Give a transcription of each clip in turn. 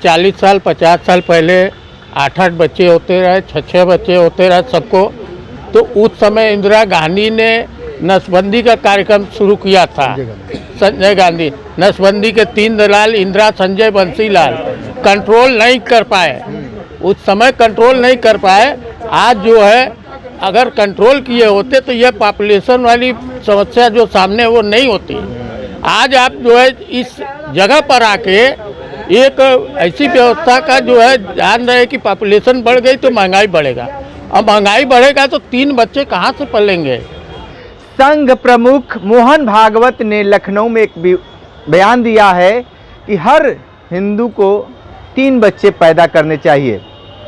40 साल 50 साल पहले 8-8 बच्चे होते रहे, 6-6 बच्चे होते रहे सबको। तो उस समय इंदिरा गांधी ने नसबंदी का कार्यक्रम शुरू किया था। संजय गांधी नसबंदी के 3 दलाल इंदिरा, संजय, बंसीलाल कंट्रोल नहीं कर पाए, उस समय कंट्रोल नहीं कर पाए। आज जो है अगर कंट्रोल किए होते तो यह पॉपुलेशन वाली समस्या जो सामने वो नहीं होती। आज आप जो है इस जगह पर आके एक ऐसी व्यवस्था का जो है ध्यान रहे कि पॉपुलेशन बढ़ गई तो महंगाई बढ़ेगा, अब महंगाई बढ़ेगा तो 3 बच्चे कहाँ से पलेंगे। संघ प्रमुख मोहन भागवत ने लखनऊ में एक बयान दिया है कि हर हिंदू को 3 बच्चे पैदा करने चाहिए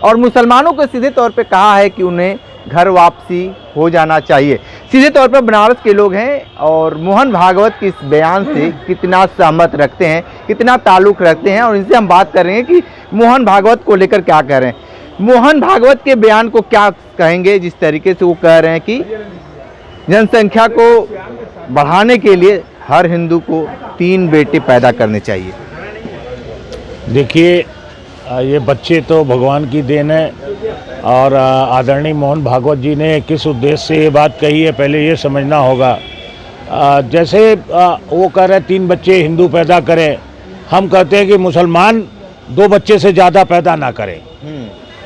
और मुसलमानों को सीधे तौर पे कहा है कि उन्हें घर वापसी हो जाना चाहिए। सीधे तौर पर बनारस के लोग हैं और मोहन भागवत के इस बयान से कितना सहमत रखते हैं, कितना ताल्लुक़ रखते हैं, और इनसे हम बात करेंगे कि मोहन भागवत को लेकर क्या कह रहे हैं। मोहन भागवत के बयान को क्या कहेंगे जिस तरीके से वो कह रहे हैं कि जनसंख्या को बढ़ाने के लिए हर हिंदू को 3 बेटे पैदा करने चाहिए। देखिए, ये बच्चे तो भगवान की देन है और आदरणीय मोहन भागवत जी ने किस उद्देश्य से ये बात कही है पहले ये समझना होगा। जैसे वो कह रहे 3 बच्चे हिंदू पैदा करें, हम कहते हैं कि मुसलमान 2 बच्चे से ज़्यादा पैदा ना करें।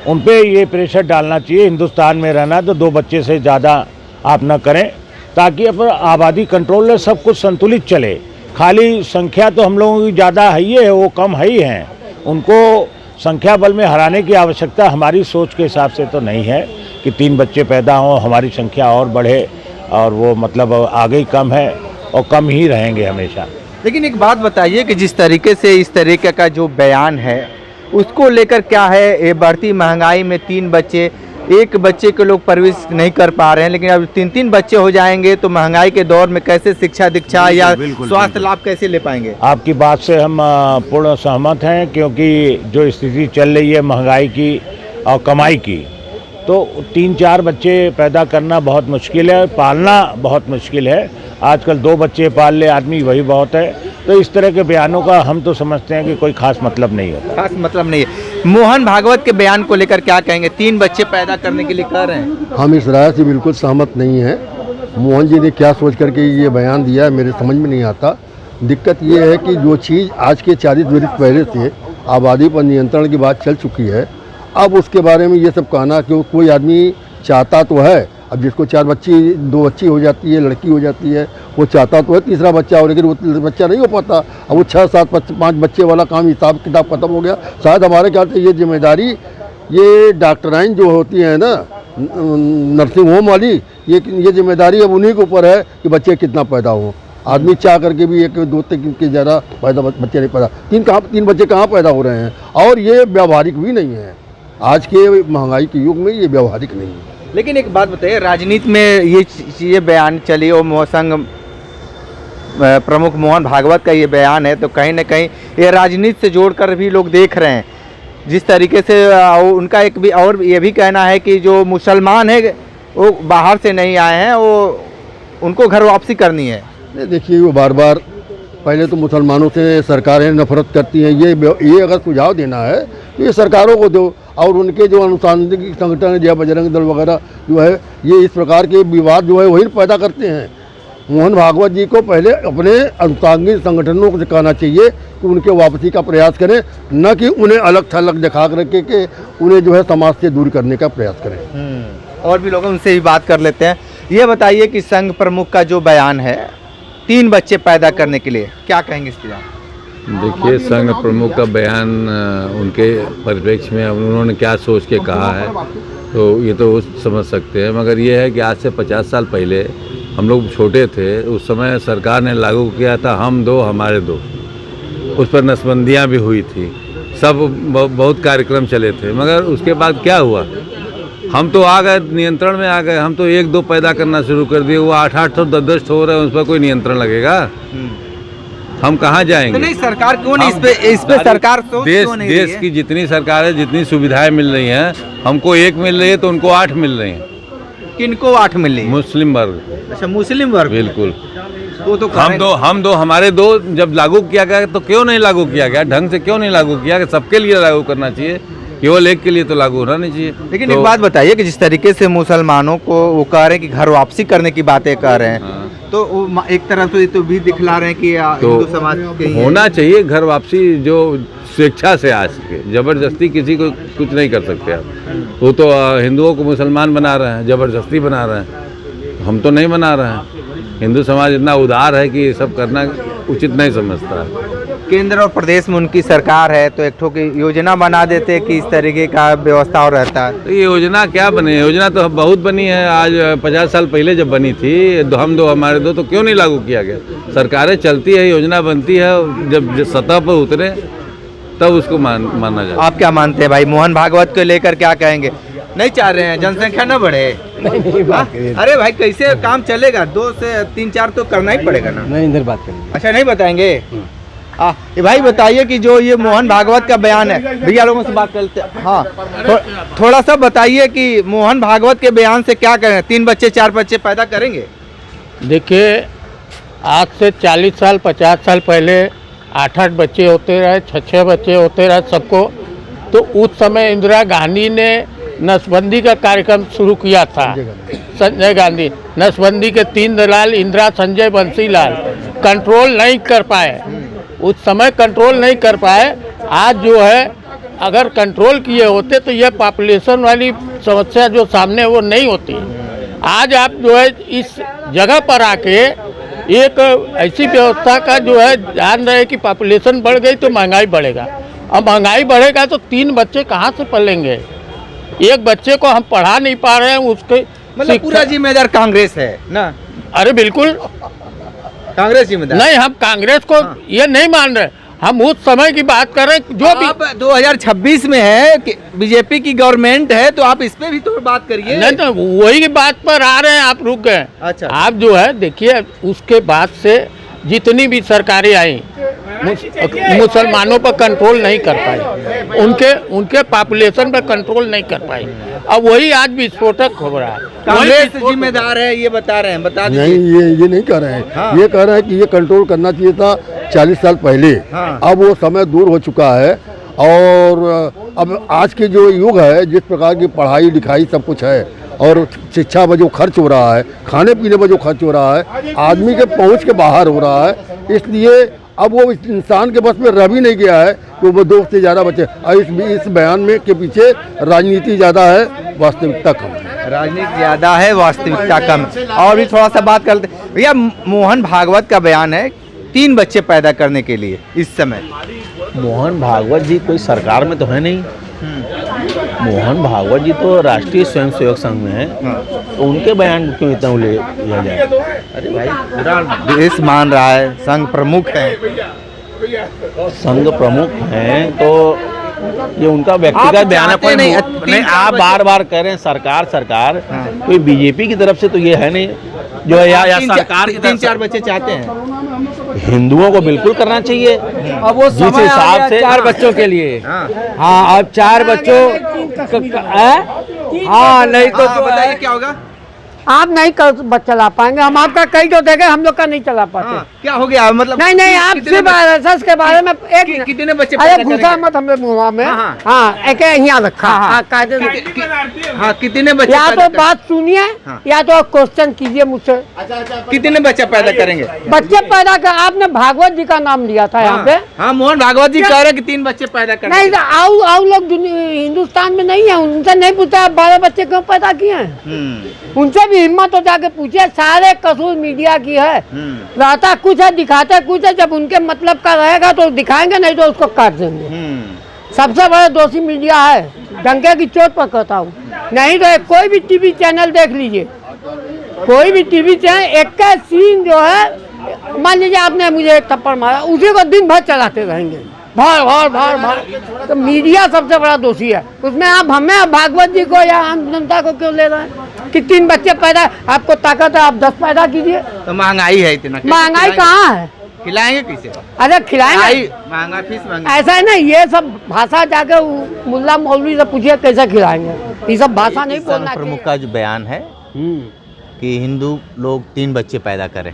उन पे ये प्रेशर डालना चाहिए, हिंदुस्तान में रहना तो 2 बच्चे से ज़्यादा आप ना करें ताकि अपन आबादी कंट्रोल में सब कुछ संतुलित चले। खाली संख्या तो हम लोगों की ज़्यादा है ही है, वो कम है ही हैं, उनको संख्या बल में हराने की आवश्यकता हमारी सोच के हिसाब से तो नहीं है कि 3 बच्चे पैदा हों, हमारी संख्या और बढ़े, और वो मतलब आगे ही कम है और कम ही रहेंगे हमेशा। लेकिन एक बात बताइए कि जिस तरीके से इस तरीके का जो बयान है उसको लेकर क्या है, ये बढ़ती महंगाई में 3 बच्चे, 1 बच्चे के लोग परवरिश नहीं कर पा रहे हैं, लेकिन अब 3-3 बच्चे हो जाएंगे तो महंगाई के दौर में कैसे शिक्षा दीक्षा या स्वास्थ्य लाभ कैसे ले पाएंगे। आपकी बात से हम पूर्ण सहमत हैं, क्योंकि जो स्थिति चल रही है महंगाई की और कमाई की, तो 3-4 बच्चे पैदा करना बहुत मुश्किल है, पालना बहुत मुश्किल है। आजकल 2 बच्चे पाल ले आदमी वही बहुत है। तो इस तरह के बयानों का हम तो समझते हैं कि कोई खास मतलब नहीं होता। खास मतलब नहीं है। मोहन भागवत के बयान को लेकर क्या कहेंगे, 3 बच्चे पैदा करने के लिए कह रहे हैं। हम इस राय से बिल्कुल सहमत नहीं हैं। मोहन जी ने क्या सोच करके ये बयान दिया है मेरे समझ में नहीं आता। दिक्कत ये है कि जो चीज़ आज के 40 वर्ष पहले से आबादी पर नियंत्रण की बात चल चुकी है, अब उसके बारे में ये सब कहना कि कोई आदमी चाहता तो है, अब जिसको 4 बच्ची 2 बच्ची हो जाती है, लड़की हो जाती है, वो चाहता तो है तीसरा बच्चा हो, लेकिन वो बच्चा नहीं हो पाता। अब वो 6-7-5 बच्चे वाला काम हिसाब किताब खत्म हो गया। शायद हमारे ख्याल से ये जिम्मेदारी ये डॉक्टराइन जो होती है ना, नर्सिंग होम वाली, ये जिम्मेदारी अब उन्हीं के ऊपर है कि बच्चे कितना पैदा हो। आदमी चाह करके भी 1-2 के ज़्यादा पैदा बच्चे नहीं पैदा, 3 बच्चे कहाँ पैदा हो रहे हैं, और ये व्यावहारिक भी नहीं है। आज के महंगाई के युग में ये व्यावहारिक नहीं है। लेकिन एक बात बताइए, राजनीति में ये चीज़ें बयान चली और संघ प्रमुख मोहन भागवत का ये बयान है, तो कहीं ना कहीं ये राजनीति से जोड़कर भी लोग देख रहे हैं। जिस तरीके से उनका एक भी और ये भी कहना है कि जो मुसलमान है वो बाहर से नहीं आए हैं, वो उनको घर वापसी करनी है। देखिए, वो बार बार पहले तो मुसलमानों से सरकारें नफरत करती हैं, ये अगर सुझाव देना है तो ये सरकारों को दो, और उनके जो अनुसंधान संगठन है जैसे बजरंग दल वगैरह जो है, ये इस प्रकार के विवाद जो है वही पैदा करते हैं। मोहन भागवत जी को पहले अपने अनुसंधान संगठनों को कहना चाहिए कि उनके वापसी का प्रयास करें, न कि उन्हें अलग थलग दिखा करके के उन्हें जो है समाज से दूर करने का प्रयास करें। और भी लोग उनसे भी बात कर लेते हैं। ये बताइए कि संघ प्रमुख का जो बयान है 3 बच्चे पैदा करने के लिए, क्या कहेंगे इसके लिए। देखिए, संघ प्रमुख का बयान उनके परिप्रेक्ष्य में उन्होंने क्या सोच के कहा है तो ये तो समझ सकते हैं, मगर ये है कि आज से 50 साल पहले हम लोग छोटे थे, उस समय सरकार ने लागू किया था हम 2 हमारे 2, उस पर नसबंदियाँ भी हुई थी, सब बहुत कार्यक्रम चले थे, मगर उसके बाद क्या हुआ, हम तो आ गए, नियंत्रण में आ गए, हम तो 1-2 पैदा करना शुरू कर दिए, वो 8-8 तो 10-10 हो रहे हैं, उस पर कोई नियंत्रण लगेगा, हम कहाँ जाएंगे। तो नहीं, सरकार क्यों नहीं इस पे सरकार देश की जितनी सरकारें जितनी सुविधाएं मिल रही हैं, हमको 1 मिल रही है तो उनको 8 मिल रही हैं। किनको 8 मिल रही है? मुस्लिम वर्ग। अच्छा, मुस्लिम वर्ग। बिल्कुल। वो तो हम दो हमारे दो जब लागू किया गया तो क्यों नहीं लागू किया गया, ढंग से क्यों नहीं लागू किया गया? सबके लिए लागू करना चाहिए, केवल एक के लिए तो लागू होना नहीं चाहिए। लेकिन तो, एक बात बताइए कि जिस तरीके से मुसलमानों को वो कह रहे हैं कि घर वापसी करने की बातें कर रहे हैं, हाँ। तो वो एक तरफ से तो भी दिखला रहे हैं कि तो हिंदू समाज के ही होना चाहिए घर वापसी, जो स्वेच्छा से आ सके। जबरदस्ती किसी को कुछ नहीं कर सकते आप। वो तो हिंदुओं को मुसलमान बना रहे हैं, जबरदस्ती बना रहे हैं, हम तो नहीं बना रहे हैं। हिंदू समाज इतना उदार है कि ये सब करना उचित नहीं समझता है। केंद्र और प्रदेश में उनकी सरकार है, तो एक ठो की योजना बना देते कि इस तरीके का व्यवस्था और रहता है। तो ये योजना क्या बनी? योजना तो बहुत बनी है। आज 50 साल पहले जब बनी थी, हम दो हमारे दो, तो क्यों नहीं लागू किया गया? सरकारें चलती है, योजना बनती है, जब सतह पर उतरे तब उसको माना जाए। आप क्या मानते हैं भाई, मोहन भागवत को लेकर क्या कहेंगे? नहीं चाह रहे हैं जनसंख्या न बढ़े? हाँ? अरे भाई कैसे काम चलेगा? 2 से 3-4 तो करना ही पड़ेगा ना। नहीं, इधर बात करेंगे। अच्छा, नहीं बताएंगे? ये भाई बताइए कि जो ये मोहन भागवत का बयान है, भैया लोगों से बात करते हैं। हाँ, थोड़ा सा बताइए कि मोहन भागवत के बयान से क्या करें? 3 बच्चे 4 बच्चे पैदा करेंगे? देखिए, आज से 40 साल 50 साल पहले 8-8 बच्चे होते रहे, 6-6 बच्चे होते रहे सबको। तो उस समय इंदिरा गांधी ने नसबंदी का कार्यक्रम शुरू किया था। संजय गांधी, नसबंदी के 3 दलाल इंदिरा, संजय, बंसीलाल कंट्रोल नहीं कर पाए। उस समय कंट्रोल नहीं कर पाए। आज जो है, अगर कंट्रोल किए होते तो यह पॉपुलेशन वाली समस्या जो सामने है वो नहीं होती। आज आप जो है इस जगह पर आके एक ऐसी व्यवस्था का जो है ध्यान रहे कि पॉपुलेशन बढ़ गई तो महंगाई बढ़ेगा। अब महंगाई बढ़ेगा तो 3 बच्चे कहाँ से पलेंगे? एक बच्चे को हम पढ़ा नहीं पा रहे हैं, उसके मतलब पूरा जिम्मेदार कांग्रेस है ना? अरे बिल्कुल कांग्रेस जिम्मेदार नहीं, हम कांग्रेस को ये नहीं मान रहे। हम उस समय की बात कर रहे हैं जो भी। आप 2026 में है कि बीजेपी की गवर्नमेंट है, तो आप इस पे भी तो बात करिए। नहीं तो वही बात पर आ रहे हैं, आप रुक गए। अच्छा, आप जो है देखिए, उसके बाद से जितनी भी सरकारें आई मुसलमानों पर कंट्रोल नहीं कर पाई, उनके पॉपुलेशन पर कंट्रोल नहीं कर पाई। अब वही आज विस्फोटक हो रहा है। कांग्रेस जिम्मेदार है ये बता रहे हैं, बता दीजिए। नहीं, ये नहीं कह रहे हैं। हाँ। ये कह रहे हैं कि ये कंट्रोल करना चाहिए था 40 साल पहले। हाँ। अब वो समय दूर हो चुका है। और अब आज के जो युग है, जिस प्रकार की पढ़ाई लिखाई सब कुछ है, और शिक्षा में जो खर्च हो रहा है, खाने पीने में जो खर्च हो रहा है, आदमी के पहुंच के बाहर हो रहा है। इसलिए अब वो इस इंसान के बस में रह भी नहीं गया है कि वो 2 से ज़्यादा बच्चे। इस बयान में के पीछे राजनीति ज़्यादा है, वास्तविकता कम है। राजनीति ज़्यादा है, वास्तविकता कम। और भी थोड़ा सा बात करते भैया, मोहन भागवत का बयान है 3 बच्चे पैदा करने के लिए इस समय। मोहन भागवत जी कोई सरकार में तो है नहीं। मोहन भागवत जी तो राष्ट्रीय स्वयंसेवक संघ में है, तो उनके बयान को क्यों इतना लिया जाए? अरे भाई, पूरा देश मान रहा है, संघ प्रमुख है। संघ प्रमुख हैं तो ये उनका व्यक्तिगत बयान है। चाहते नहीं, नहीं, आप बार बार कह रहे हैं सरकार सरकार, कोई बीजेपी की तरफ से तो ये है नहीं जो है, या सरकार की तरफ 3-4 बच्चे चाहते हैं। हिंदुओं को बिल्कुल करना चाहिए। अब वो जिस हिसाब से 4 बच्चों के लिए। हाँ, हाँ, अब 4 बच्चों हाँ, नहीं तो बताइए क्या होगा? आप नहीं कर चला पाएंगे। हम आपका कई तो देखे, हम लोग का नहीं चला पाते। हाँ, क्या हो गया मतलब? नहीं, आप सिर्फ RSS के बारे में एक कितने बच्चे अरे पैदा घुसा करेंगे? मत हमने मुँह में। हाँ, हाँ, एक यहाँ रखा। हाँ, कायदे से। हाँ, कितने बच्चे या पैदा तो बात सुनिए, हाँ। या तो क्वेश्चन कीजिए मुझसे। कितने बच्चे पैदा करेंगे? बच्चे पैदा कर, आपने भागवत जी का नाम लिया था यहाँ पे। हाँ, मोहन भागवत जी कह रहे हैं कि 3 बच्चे पैदा करेंगे। नहीं, आओ लोग हिंदुस्तान में नहीं है, उनसे नहीं पूछा आप 12 बच्चे क्यों पैदा किए हैं। उनसे भी हिम्मत हो जाके पूछे। सारे कसूर मीडिया की है। रहता कुछ है, दिखाते कुछ है। जब उनके मतलब का रहेगा तो दिखाएंगे, नहीं तो उसको काट देंगे। सबसे बड़ा दोषी मीडिया है, डंके की चोट पर कहता हूँ। नहीं तो कोई भी टीवी चैनल देख लीजिए, कोई भी टीवी चैनल, एक का सीन जो है, मान लीजिए आपने मुझे एक थप्पड़ मारा, उसी को दिन भर चलाते रहेंगे, भार। तो मीडिया सबसे बड़ा दोषी है उसमें। आप हमें भागवत जी को या आम जनता को क्यों ले रहे हैं कि 3 बच्चे पैदा? आपको ताकत है, आप 10 पैदा कीजिए। तो महंगाई है इतना, महंगाई कहाँ है? खिलाएंगे किसे? अरे खिलाएंगे, महंगा फीस महंगा। ऐसा है ना, ये सब भाषा जाके मुल्ला मौलवी से पूछिए कैसे खिलाएंगे। ये सब भाषा नहीं बोलना। प्रमुख का जो बयान है कि हिंदू लोग 3 बच्चे पैदा करें,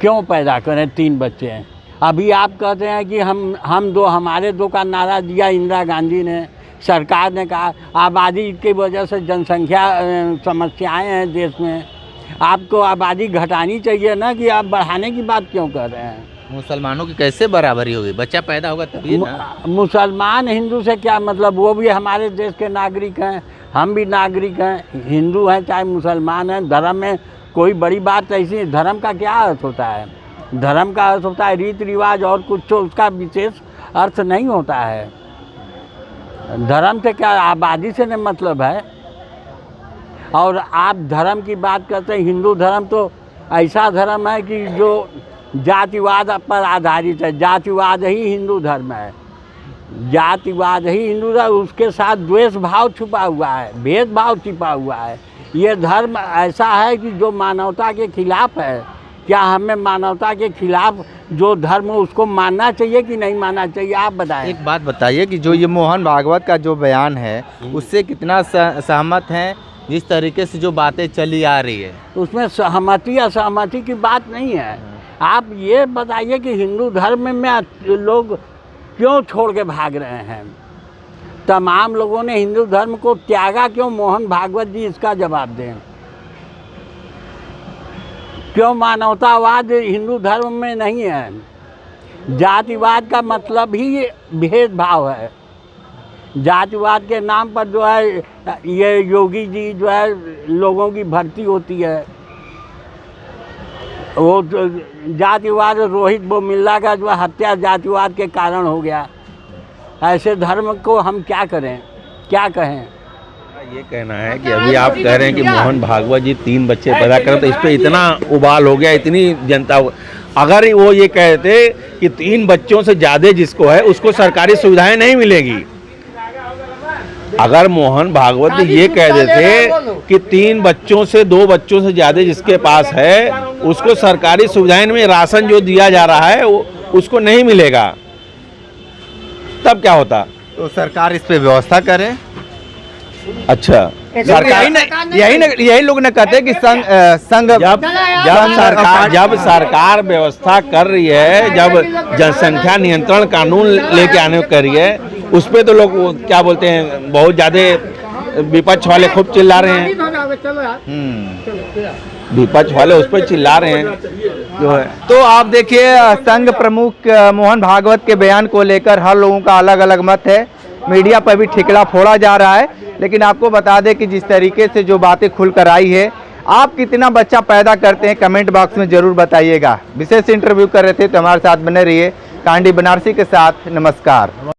क्यों पैदा करें 3 बच्चे हैं। अभी आप कहते हैं कि हमारे दो का नारा दिया इंदिरा गांधी ने, सरकार ने कहा आबादी की वजह से जनसंख्या समस्याएं हैं देश में, आपको आबादी घटानी चाहिए ना, कि आप बढ़ाने की बात क्यों कर रहे हैं। मुसलमानों की कैसे बराबरी होगी, बच्चा पैदा होगा तभी ना। मुसलमान हिंदू से क्या मतलब, वो भी हमारे देश के नागरिक हैं, हम भी नागरिक हैं, हिंदू हैं चाहे मुसलमान हैं। धर्म में कोई बड़ी बात ऐसी, धर्म का क्या अर्थ होता है, धर्म का अर्थ होता है रीति रिवाज और कुछ, तो उसका विशेष अर्थ नहीं होता है। धर्म से क्या, आबादी से नहीं मतलब है। और आप धर्म की बात करते हैं, हिंदू धर्म तो ऐसा धर्म है कि जो जातिवाद पर आधारित है, जातिवाद ही हिंदू धर्म है, जातिवाद ही हिंदू धर्म, उसके साथ द्वेष भाव छुपा हुआ है, भेदभाव छिपा हुआ है। ये धर्म ऐसा है कि जो मानवता के खिलाफ है। क्या हमें मानवता के खिलाफ जो धर्म है उसको मानना चाहिए कि नहीं मानना चाहिए, आप बताएं। एक बात बताइए कि जो ये मोहन भागवत का जो बयान है उससे कितना सहमत हैं, जिस तरीके से जो बातें चली आ रही है उसमें सहमति असहमति की बात नहीं है। आप ये बताइए कि हिंदू धर्म में लोग क्यों छोड़ के भाग रहे हैं, तमाम लोगों ने हिंदू धर्म को त्यागा क्यों, मोहन भागवत जी इसका जवाब दें। क्यों मानवतावाद हिंदू धर्म में नहीं है, जातिवाद का मतलब ही भेदभाव है। जातिवाद के नाम पर जो है ये योगी जी जो है लोगों की भर्ती होती है, वो जातिवाद, रोहित बोमिल्ला का जो हत्या जातिवाद के कारण हो गया। ऐसे धर्म को हम क्या करें, क्या कहें। ये कहना है कि अभी आप कह रहे हैं कि मोहन भागवत जी 3 बच्चे पैदा करें, तो इस पे इतना उबाल हो गया, इतनी जनता। अगर वो ये कहते कि 3 बच्चों से ज़्यादा जिसको है उसको सरकारी सुविधाएं नहीं मिलेगी, अगर मोहन भागवत जी ये कह देते कि 3 बच्चों से 2 बच्चों से ज़्यादा जिसके पास है उसको सरकारी सुविधाएं में राशन जो दिया जा रहा है वो उसको नहीं मिलेगा, तब क्या होता। तो सरकार इस पे व्यवस्था करे। अच्छा, सरकार यही लोग न कहते कि संघ जब सरकार व्यवस्था कर रही है, जब जनसंख्या नियंत्रण कानून लेके आने कर रही है, उस पर तो लोग क्या बोलते हैं, बहुत ज़्यादा विपक्ष वाले खूब चिल्ला रहे हैं, विपक्ष वाले उस पर चिल्ला रहे हैं जो है। तो आप देखिए, संघ प्रमुख मोहन भागवत के बयान को लेकर हर लोगों का अलग अलग मत है, मीडिया पर भी ठिकरा फोड़ा जा रहा है। लेकिन आपको बता दें कि जिस तरीके से जो बातें खुलकर आई है, आप कितना बच्चा पैदा करते हैं कमेंट बॉक्स में जरूर बताइएगा। विशेष इंटरव्यू कर रहे थे तो हमारे साथ बने रहिए। कांडी बनारसी के साथ, नमस्कार।